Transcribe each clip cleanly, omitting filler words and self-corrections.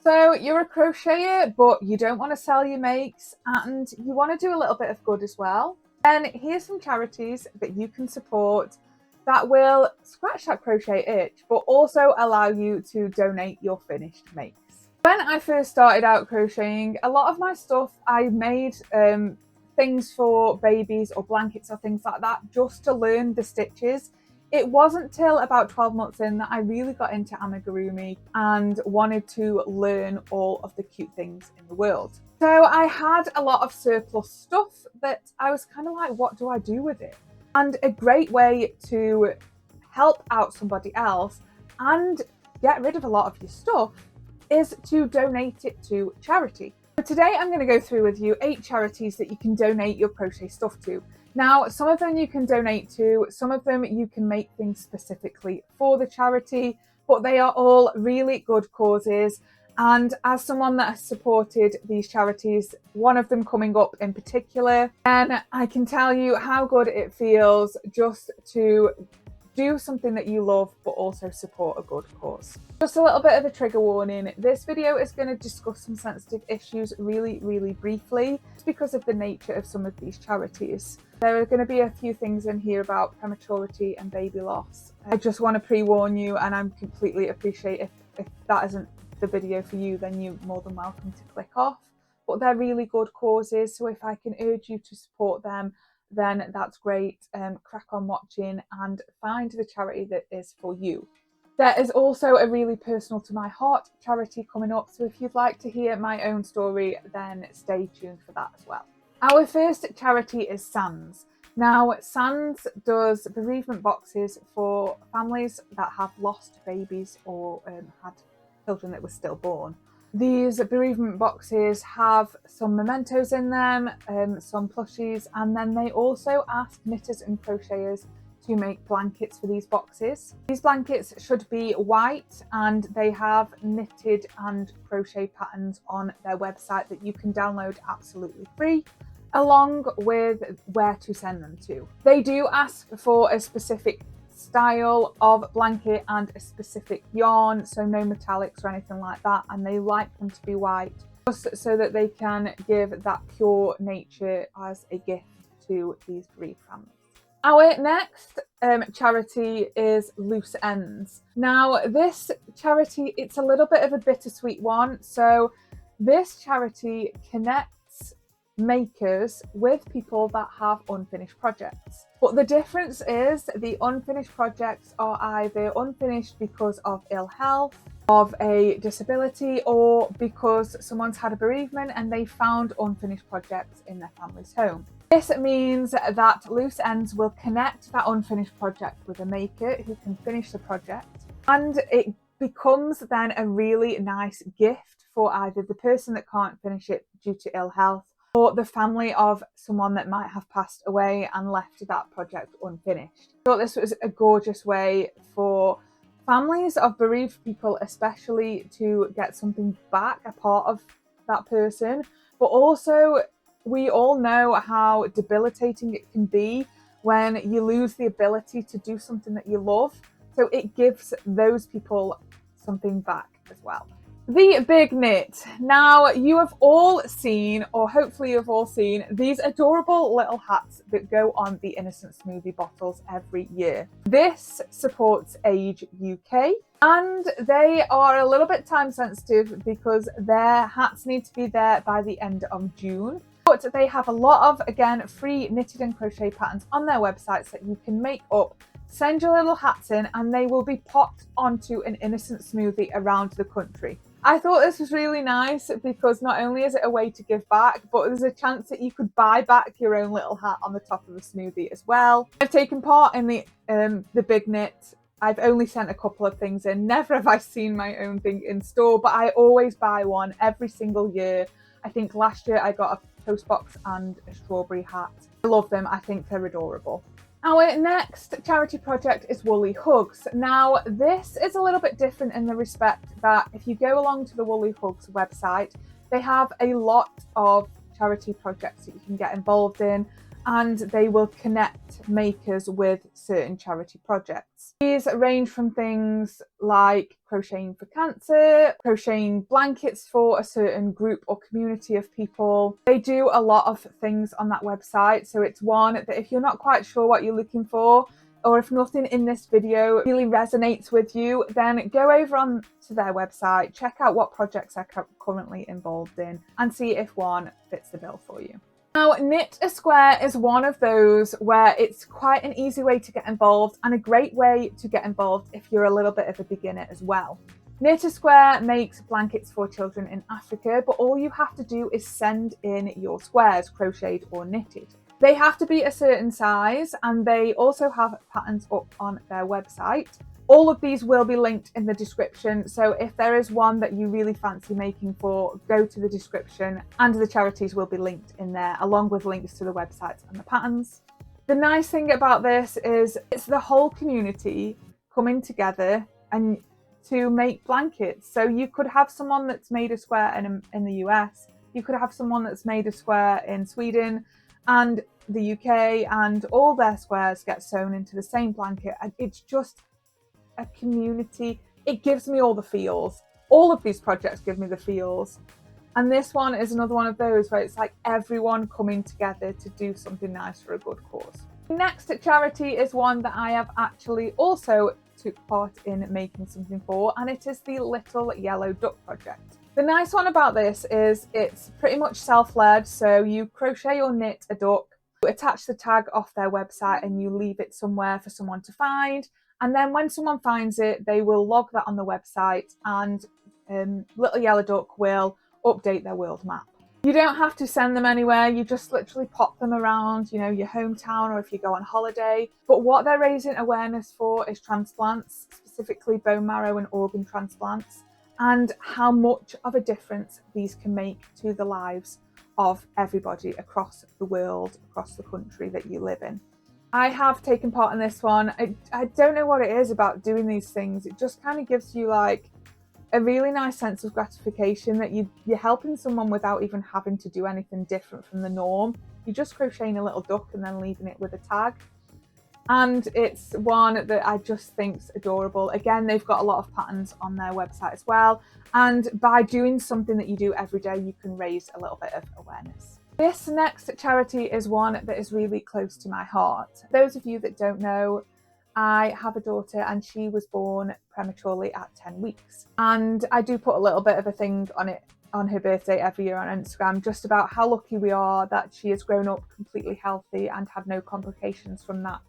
So you're a crocheter, but you don't want to sell your makes and you want to do a little bit of good as well. Then here's some charities that you can support that will scratch that crochet itch, but also allow you to donate your finished makes. When I first started out crocheting, a lot of my stuff I made things for babies or blankets or things like that just to learn the stitches. It wasn't till about 12 months in that I really got into amigurumi and wanted to learn all of the cute things in the world. So I had a lot of surplus stuff that I was kind of like, what do I do with it? And a great way to help out somebody else and get rid of a lot of your stuff is to donate it to charity. So today I'm going to go through with you 8 charities that you can donate your crochet stuff to. Now, some of them you can donate to, some of them you can make things specifically for the charity, but they are all really good causes. And as someone that has supported these charities, one of them coming up in particular, then I can tell you how good it feels just to do something that you love, but also support a good cause. Just a little bit of a trigger warning. This video is going to discuss some sensitive issues really briefly, just because of the nature of some of these charities. There are going to be a few things in here about prematurity and baby loss. I just want to pre-warn you, and I'm completely appreciate if that isn't the video for you, then you're more than welcome to click off. But they're really good causes, so if I can urge you to support them, then that's great. Crack on watching and find the charity that is for you. There is also a really personal to my heart charity coming up, so if you'd like to hear my own story, then stay tuned for that as well. Our first charity is Sands. Now, Sands does bereavement boxes for families that have lost babies or had children that were stillborn. These bereavement boxes have some mementos in them, some plushies, and then they also ask knitters and crocheters to make blankets for these boxes. These blankets should be white and they have knitted and crochet patterns on their website that you can download absolutely free, along with where to send them to. They do ask for a specific style of blanket and a specific yarn, so no metallics or anything like that, and they like them to be white just so that they can give that pure nature as a gift to these bereaved families. Our next charity is Loose Ends. Now, this charity, it's a little bit of a bittersweet one. So this charity connects makers with people that have unfinished projects. But the difference is the unfinished projects are either unfinished because of ill health, of a disability, or because someone's had a bereavement and they found unfinished projects in their family's home. This means that Loose Ends will connect that unfinished project with a maker who can finish the project, and it becomes then a really nice gift for either the person that can't finish it due to ill health or the family of someone that might have passed away and left that project unfinished. I thought this was a gorgeous way for families of bereaved people especially to get something back, a part of that person, but also we all know how debilitating it can be when you lose the ability to do something that you love. So it gives those people something back as well. The Big Knit. Now, you have all seen, or hopefully you've all seen, these adorable little hats that go on the Innocent Smoothie bottles every year. This supports Age UK, and they are a little bit time sensitive because their hats need to be there by the end of June. But they have a lot of, again, free knitted and crochet patterns on their websites that you can make up. Send your little hats in and they will be popped onto an Innocent Smoothie around the country. I thought this was really nice because not only is it a way to give back, but there's a chance that you could buy back your own little hat on the top of a smoothie as well. I've taken part in the Big Knit. I've only sent a couple of things in. Never have I seen my own thing in store, but I always buy one every single year. I think last year I got a toast box and a strawberry hat. I love them. I think they're adorable. Our next charity project is Woolly Hugs. Now, this is a little bit different in the respect that if you go along to the Woolly Hugs website, they have a lot of charity projects that you can get involved in. and they will connect makers with certain charity projects. These range from things like crocheting for cancer, crocheting blankets for a certain group or community of people. They do a lot of things on that website, so it's one that if you're not quite sure what you're looking for, or if nothing in this video really resonates with you, then go over on to their website, check out what projects they're currently involved in, and see if one fits the bill for you. Now, Knit a Square is one of those where it's quite an easy way to get involved and a great way to get involved if you're a little bit of a beginner as well. Knit a Square makes blankets for children in Africa, but all you have to do is send in your squares, crocheted or knitted. They have to be a certain size, and they also have patterns up on their website. All of these will be linked in the description, so if there is one that you really fancy making for, go to the description and the charities will be linked in there, along with links to the websites and the patterns. The nice thing about this is it's the whole community coming together and to make blankets. So you could have someone that's made a square in the US, you could have someone that's made a square in Sweden and the UK, and all their squares get sewn into the same blanket. And it's just a community. It gives me all the feels. All of these projects give me the feels. And this one is another one of those where it's like everyone coming together to do something nice for a good cause. The next charity is one that I have actually also took part in making something for, and it is the Little Yellow Duck project. The nice one about this is it's pretty much self-led, so you crochet or knit a duck, you attach the tag off their website and you leave it somewhere for someone to find, and then when someone finds it, they will log that on the website, and Little Yellow Duck will update their world map. You don't have to send them anywhere, you just literally pop them around, you know, your hometown or if you go on holiday. But what they're raising awareness for is transplants, specifically bone marrow and organ transplants, and how much of a difference these can make to the lives of everybody across the world, across the country that you live in. I have taken part in this one. I don't know what it is about doing these things. It just kind of gives you like a really nice sense of gratification that you're helping someone without even having to do anything different from the norm. You're just crocheting a little duck and then leaving it with a tag. And it's one that I just think's adorable. Again, they've got a lot of patterns on their website as well. And by doing something that you do every day, you can raise a little bit of awareness. This next charity is one that is really close to my heart. Those of you that don't know, I have a daughter and she was born prematurely at 10 weeks. And I do put a little bit of a thing on it on her birthday every year on Instagram, just about how lucky we are that she has grown up completely healthy and had no complications from that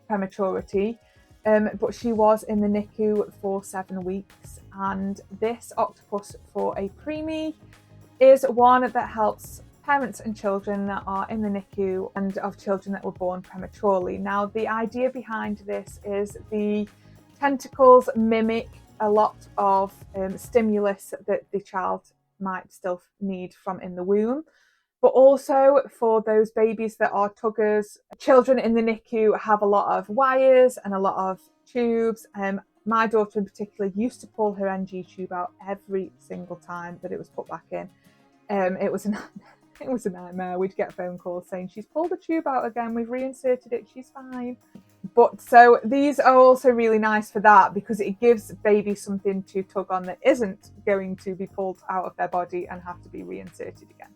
prematurity. But she was in the NICU for 7 weeks, and this Octopus For A Preemie is one that helps parents and children that are in the NICU and of children that were born prematurely. Now, the idea behind this is the tentacles mimic a lot of stimulus that the child might still need from in the womb. But also for those babies that are tuggers, children in the NICU have a lot of wires and a lot of tubes. My daughter in particular used to pull her NG tube out every single time that it was put back in. It was a nightmare. We'd get phone calls saying, she's pulled the tube out again, we've reinserted it, she's fine. But so these are also really nice for that, because it gives babies something to tug on that isn't going to be pulled out of their body and have to be reinserted again.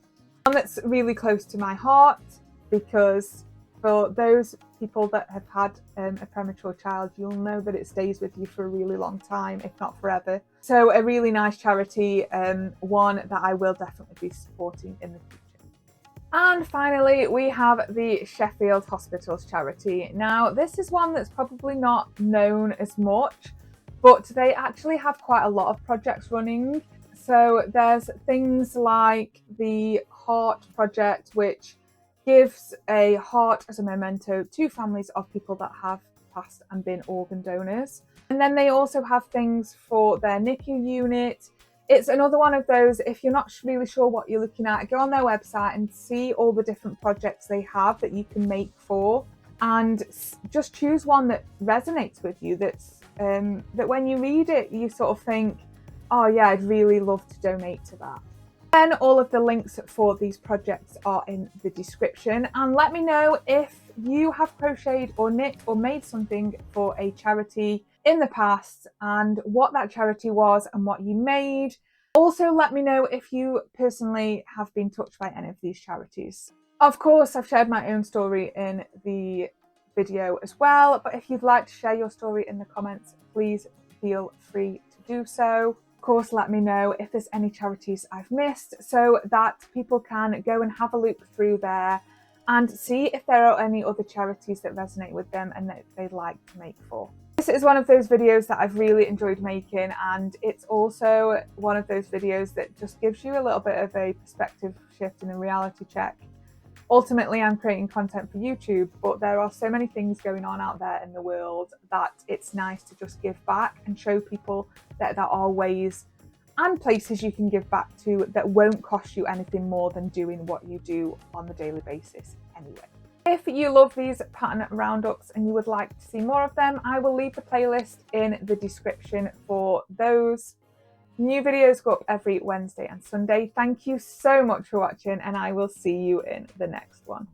One that's really close to my heart, because for those people that have had a premature child, you'll know that it stays with you for a really long time, if not forever. So a really nice charity, one that I will definitely be supporting in the future. And finally, we have the Sheffield Hospitals charity. Now, this is one that's probably not known as much, but they actually have quite a lot of projects running. So there's things like the Heart Project, which gives a heart as a memento to families of people that have passed and been organ donors. And then they also have things for their NICU unit. It's another one of those, if you're not really sure what you're looking at, go on their website and see all the different projects they have that you can make for, and just choose one that resonates with you, that's that when you read it, you sort of think, oh yeah, I'd really love to donate to that. Then all of the links for these projects are in the description, and let me know if you have crocheted or knit or made something for a charity in the past and what that charity was and what you made. Also, let me know if you personally have been touched by any of these charities. Of course, I've shared my own story in the video as well, but if you'd like to share your story in the comments, please feel free to do so. Of course, let me know if there's any charities I've missed so that people can go and have a look through there and see if there are any other charities that resonate with them and that they'd like to make for. This is one of those videos that I've really enjoyed making, and it's also one of those videos that just gives you a little bit of a perspective shift and a reality check. Ultimately, I'm creating content for YouTube, but there are so many things going on out there in the world that it's nice to just give back and show people that there are ways and places you can give back to that won't cost you anything more than doing what you do on the daily basis anyway. If you love these pattern roundups and you would like to see more of them, I will leave the playlist in the description for those. New videos go up every Wednesday and Sunday. Thank you so much for watching, and I will see you in the next one.